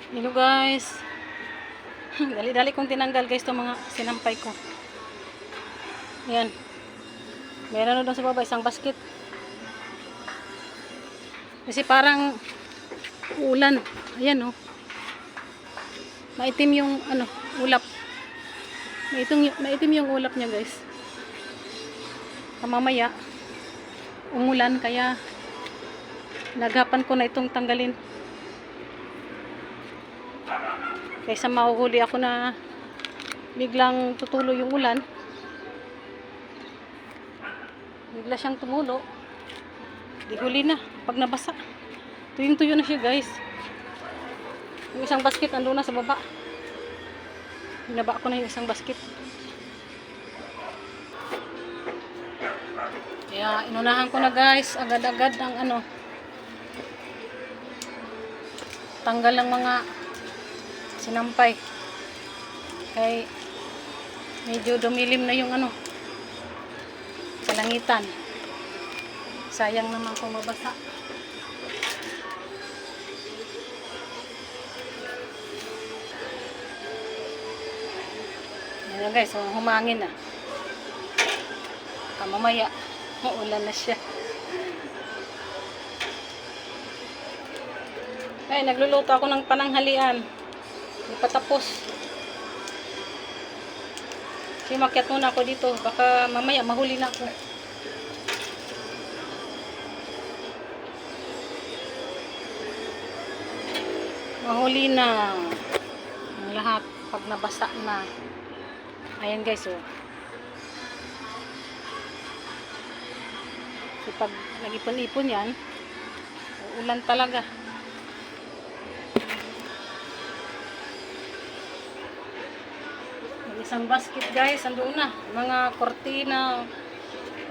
Hello guys. Dali-dali kong tinanggal guys itong mga sinampay ko. Ayan. Meron doon sa baba isang basket. Kasi parang ulan. Ayan oh. Maitim yung ulap. Maitim yung ulap niya guys. Mamaya umulan kaya naghapan ko na itong tanggalin. Kaysa mahuhuli ako na biglang tutulo yung ulan. Bigla siyang tumulo. Di huli na. Pag nabasa. Tuyong-tuyo na siya guys. Yung isang basket andun na sa baba. Binaba ko na yung isang basket. Kaya inunahan ko na guys. Agad-agad ang tanggal ng mga sinampay. Kaya medyo dumilim na yung kalangitan. Sayang naman kung mabasa. Ayan guys, so humangin na. Mamaya maulan na siya. Ay, nagluluto ako ng pananghalian. Hindi pa tapos. Kasi makyat muna ako dito. Baka mamaya mahuli na ako. Mahuli na. Ang lahat. Pag nabasa na. Ayan guys oh. Kasi pag nag-ipon-ipon yan, ulan talaga. Isang basket guys, andoon na. Mga kortina,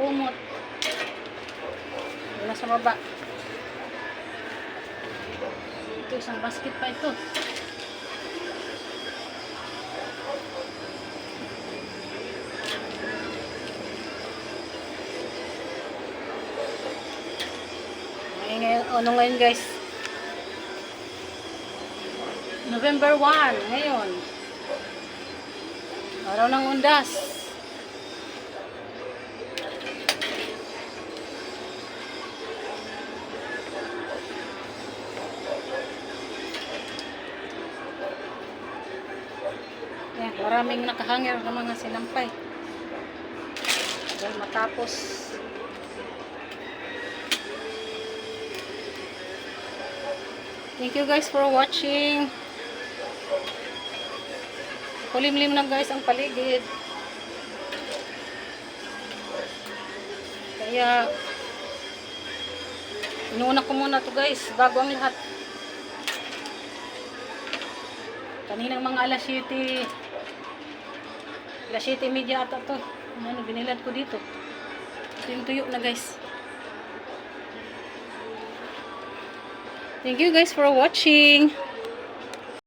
umot. Doon na sa baba. Ito, isang basket pa ito. Ngayon guys? November 1, ngayon. Araw ng undas. Yan, maraming nakahangir ng mga sinampay. Dahil matapos. Thank you guys for watching. Kulimlim na guys ang paligid. Kaya inuuna ko muna to guys bago ang lahat. Kaninang mga alas 7 media ata to. Binilad ko dito. Ito yung tuyo na guys. Thank you guys for watching.